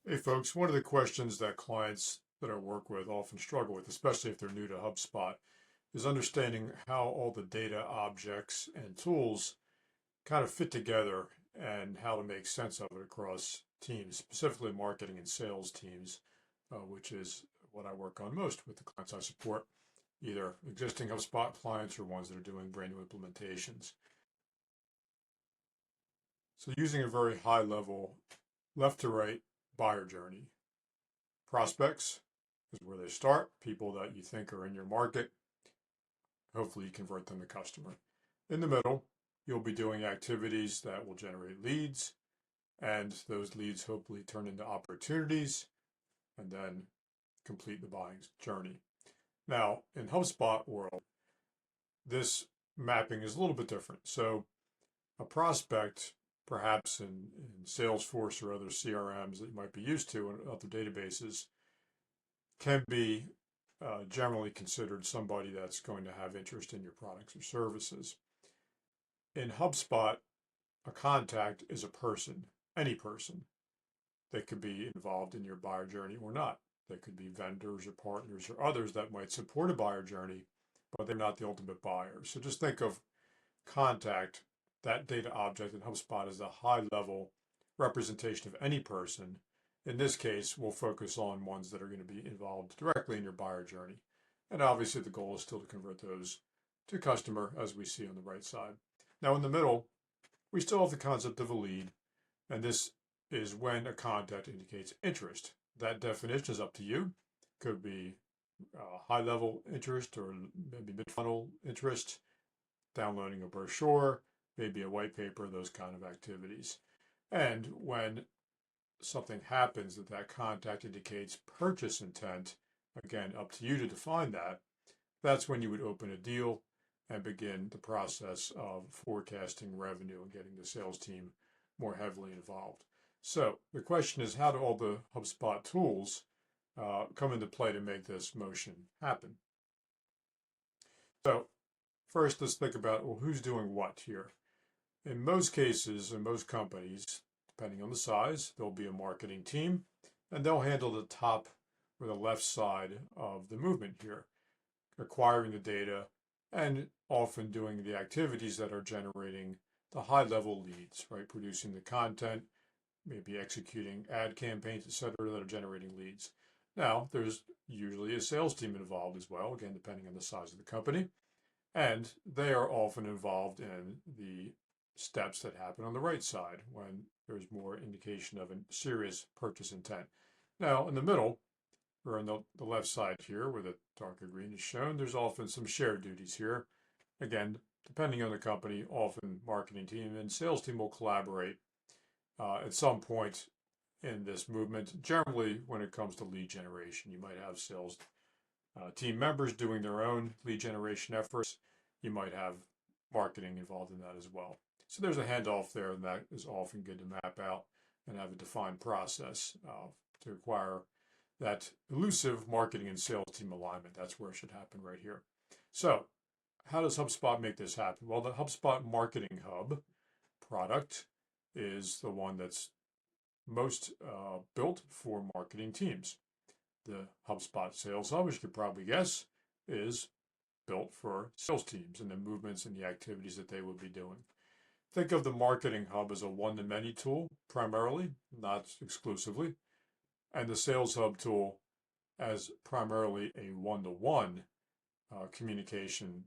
Hey folks, one of the questions that clients that I work with often struggle with, especially if they're new to HubSpot, is understanding how all the data objects and tools kind of fit together and how to make sense of it across teams, specifically marketing and sales teams, which is what I work on most with the clients I support, either existing HubSpot clients or ones that are doing brand new implementations. So using a very high level left to right buyer journey. Prospects is where they start, people that you think are in your market. Hopefully, you convert them to customer. In the middle, you'll be doing activities that will generate leads, and those leads hopefully turn into opportunities and then complete the buying journey. Now, in HubSpot world, this mapping is a little bit different. So, a prospect, perhaps in Salesforce or other CRMs that you might be used to in other databases, can be generally considered somebody that's going to have interest in your products or services. In HubSpot, a contact is a person, any person. They could be involved in your buyer journey or not. They could be vendors or partners or others that might support a buyer journey, but they're not the ultimate buyer. So just think of contact, that data object in HubSpot, as a high level representation of any person. In this case, we'll focus on ones that are going to be involved directly in your buyer journey. And obviously, the goal is still to convert those to customer, as we see on the right side. Now, in the middle, we still have the concept of a lead, and this is when a contact indicates interest. That definition is up to you. Could be high level interest or maybe mid funnel interest, downloading a brochure, maybe a white paper, those kind of activities. And when something happens that contact indicates purchase intent, again, up to you to define that, that's when you would open a deal and begin the process of forecasting revenue and getting the sales team more heavily involved. So the question is, how do all the HubSpot tools come into play to make this motion happen? So first, let's think about, well, who's doing what here? In most cases, in most companies, depending on the size, there'll be a marketing team, and they'll handle the top or the left side of the movement here, acquiring the data and often doing the activities that are generating the high level leads, right? Producing the content, maybe executing ad campaigns, etc., that are generating leads. Now, there's usually a sales team involved as well, again, depending on the size of the company. And they are often involved in the steps that happen on the right side when there's more indication of a serious purchase intent. Now, in the middle, or on the left side here, where the darker green is shown, there's often some shared duties here. Again, depending on the company, often marketing team and sales team will collaborate at some point in this movement. Generally, when it comes to lead generation, you might have sales team members doing their own lead generation efforts. You might have marketing involved in that as well. So there's a handoff there, and that is often good to map out and have a defined process to acquire that elusive marketing and sales team alignment. That's where it should happen right here. So how does HubSpot make this happen? Well, the HubSpot Marketing Hub product is the one that's most built for marketing teams. The HubSpot Sales Hub, as you could probably guess, is built for sales teams and the movements and the activities that they would be doing. Think of the Marketing Hub as a one-to-many tool, primarily, not exclusively, and the Sales Hub tool as primarily a one-to-one communication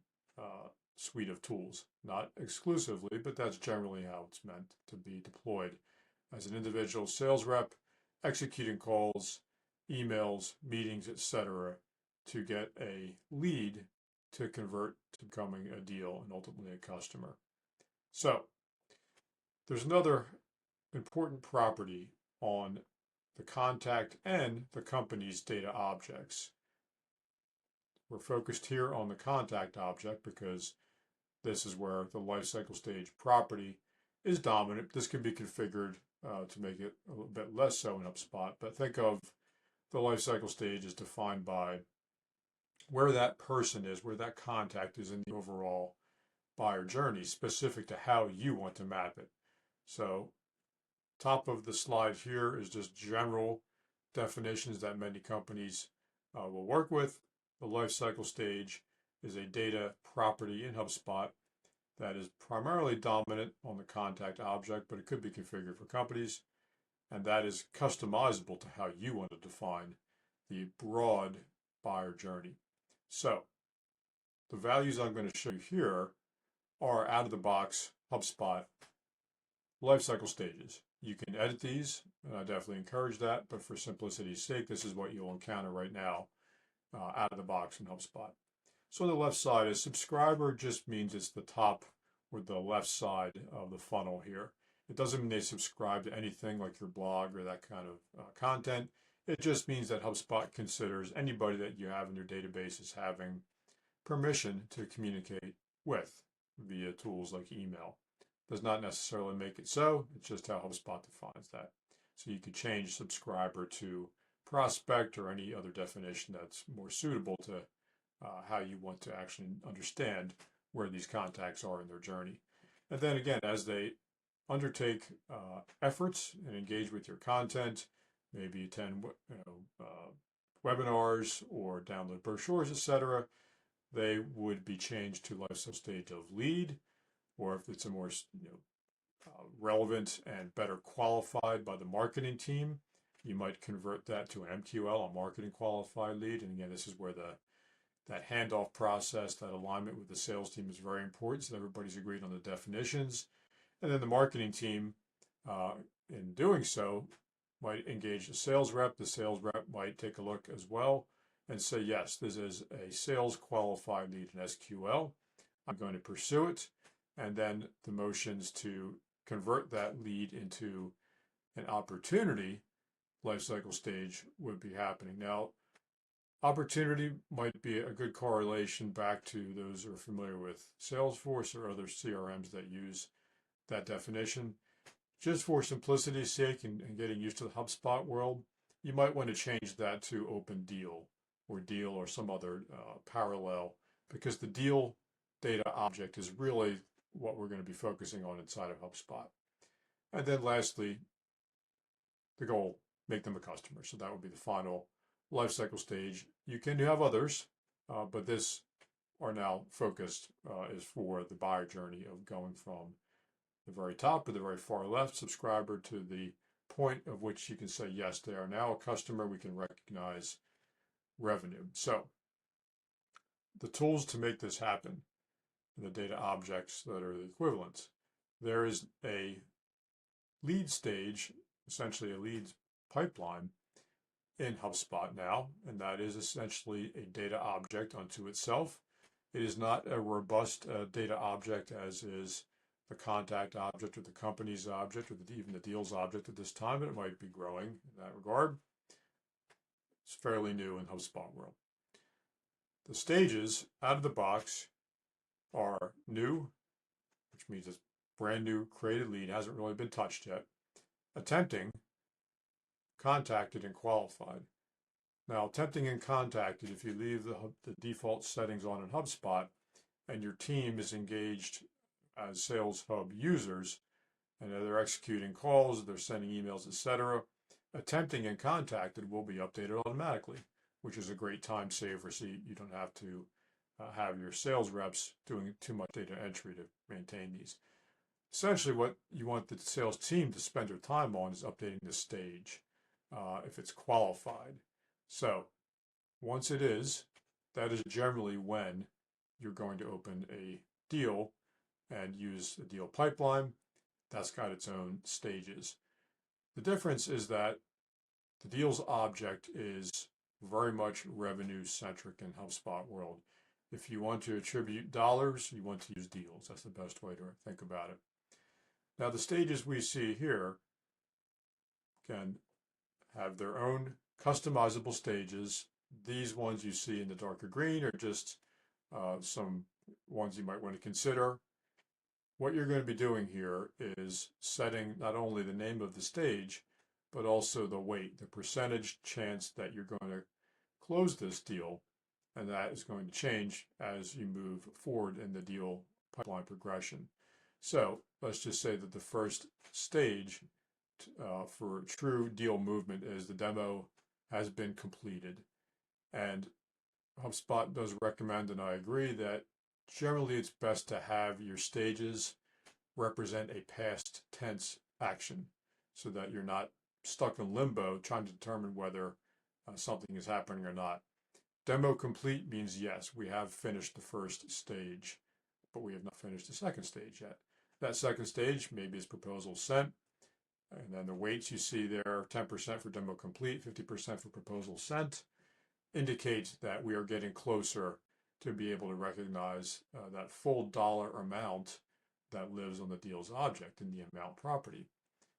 suite of tools. Not exclusively, but that's generally how it's meant to be deployed as an individual sales rep, executing calls, emails, meetings, etc., to get a lead to convert to becoming a deal and ultimately a customer. So there's another important property on the contact and the company's data objects. We're focused here on the contact object because this is where the lifecycle stage property is dominant. This can be configured to make it a little bit less so in HubSpot, but think of the lifecycle stage is defined by where that person is, where that contact is in the overall buyer journey, specific to how you want to map it. So top of the slide here is just general definitions that many companies will work with. The lifecycle stage is a data property in HubSpot that is primarily dominant on the contact object, but it could be configured for companies. And that is customizable to how you want to define the broad buyer journey. So the values I'm going to show you here are out of the box HubSpot lifecycle stages. You can edit these, and I definitely encourage that, but for simplicity's sake, this is what you'll encounter right now out of the box in HubSpot. So on the left side, a subscriber just means it's the top or the left side of the funnel here. It doesn't mean they subscribe to anything like your blog or that kind of content. It just means that HubSpot considers anybody that you have in your database as having permission to communicate with via tools like email. Does not necessarily make it so. It's just how HubSpot defines that. So you could change subscriber to prospect or any other definition that's more suitable to how you want to actually understand where these contacts are in their journey. And then again, as they undertake efforts and engage with your content, maybe attend webinars or download brochures, etc., they would be changed to lifecycle stage of lead, or if it's a more relevant and better qualified by the marketing team, you might convert that to an MQL, a marketing qualified lead. And again, this is where that handoff process, that alignment with the sales team is very important, so everybody's agreed on the definitions. And then the marketing team, in doing so, might engage the sales rep. The sales rep might take a look as well and say, yes, this is a sales qualified lead in SQL. I'm going to pursue it. And then the motions to convert that lead into an opportunity lifecycle stage would be happening. Now, opportunity might be a good correlation back to those who are familiar with Salesforce or other CRMs that use that definition. Just for simplicity's sake and getting used to the HubSpot world, you might want to change that to open deal or some other parallel, because the deal data object is really what we're going to be focusing on inside of HubSpot. And then lastly, the goal, make them a customer. So that would be the final lifecycle stage. You can have others, but this are now focused is for the buyer journey of going from the very top or the very far left subscriber to the point of which you can say, yes, they are now a customer. We can recognize revenue. So the tools to make this happen, the data objects that are the equivalents. There is a lead stage, essentially a leads pipeline in HubSpot now, and that is essentially a data object unto itself. It is not a robust data object as is the contact object or the company's object or even the deals object at this time, but it might be growing in that regard. It's fairly new in HubSpot world. The stages out of the box are new, which means it's brand new created lead, hasn't really been touched yet. Attempting, contacted, and qualified. Now, attempting and contacted, if you leave the default settings on in HubSpot and your team is engaged as Sales Hub users and they're executing calls, they're sending emails, etc., attempting and contacted will be updated automatically, which is a great time saver, so you don't have to have your sales reps doing too much data entry to maintain these. Essentially, what you want the sales team to spend their time on is updating the stage if it's qualified. So once it is, that is generally when you're going to open a deal and use a deal pipeline. That's got its own stages. The difference is that the deals object is very much revenue centric in HubSpot world. If you want to attribute dollars, you want to use deals. That's the best way to think about it. Now, the stages we see here can have their own customizable stages. These ones you see in the darker green are just some ones you might want to consider. What you're going to be doing here is setting not only the name of the stage, but also the weight, the percentage chance that you're going to close this deal. And that is going to change as you move forward in the deal pipeline progression. So let's just say that the first stage for true deal movement is the demo has been completed. And HubSpot does recommend, and I agree, that generally it's best to have your stages represent a past tense action so that you're not stuck in limbo trying to determine whether something is happening or not. Demo complete means yes, we have finished the first stage, but we have not finished the second stage yet. That second stage maybe is proposal sent, and then the weights you see there, 10% for demo complete, 50% for proposal sent, indicates that we are getting closer to be able to recognize that full dollar amount that lives on the deal's object in the amount property.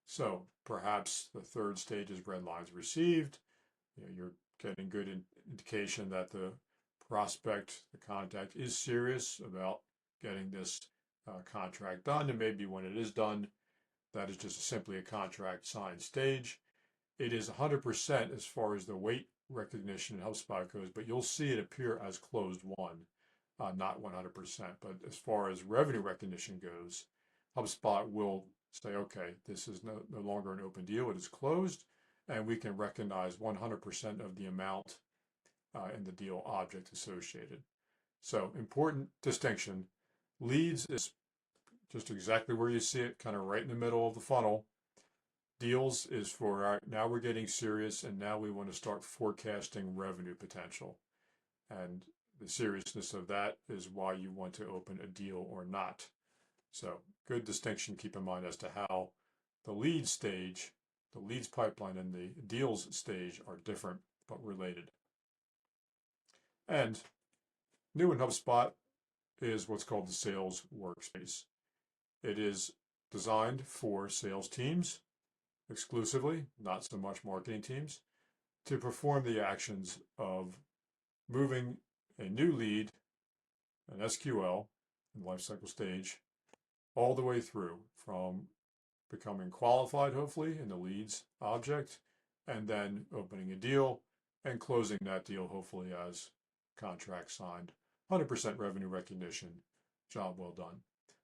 So perhaps the third stage is red lines received. You're getting good indication that the prospect, the contact, is serious about getting this contract done. And maybe when it is done, that is just simply a contract signed stage. It is 100% as far as the weight recognition in HubSpot goes, but you'll see it appear as closed won, not 100%. But as far as revenue recognition goes, HubSpot will say, okay, this is no longer an open deal, it is closed, and we can recognize 100% of the amount in the deal object associated. So important distinction. Leads is just exactly where you see it, kind of right in the middle of the funnel. Deals is for, all right, now we're getting serious and now we want to start forecasting revenue potential. And the seriousness of that is why you want to open a deal or not. So good distinction, keep in mind as to how the lead stage, the leads pipeline and the deals stage are different but related. And new in HubSpot is what's called the sales workspace. It is designed for sales teams exclusively, not so much marketing teams, to perform the actions of moving a new lead, an SQL, in the lifecycle stage, all the way through from becoming qualified, hopefully, in the leads object, and then opening a deal and closing that deal, hopefully, as contract signed. 100% revenue recognition, job well done.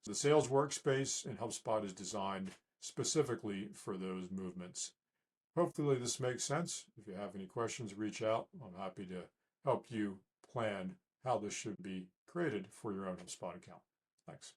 So the sales workspace in HubSpot is designed specifically for those movements. Hopefully this makes sense. If you have any questions, reach out. I'm happy to help you plan how this should be created for your own HubSpot account. Thanks.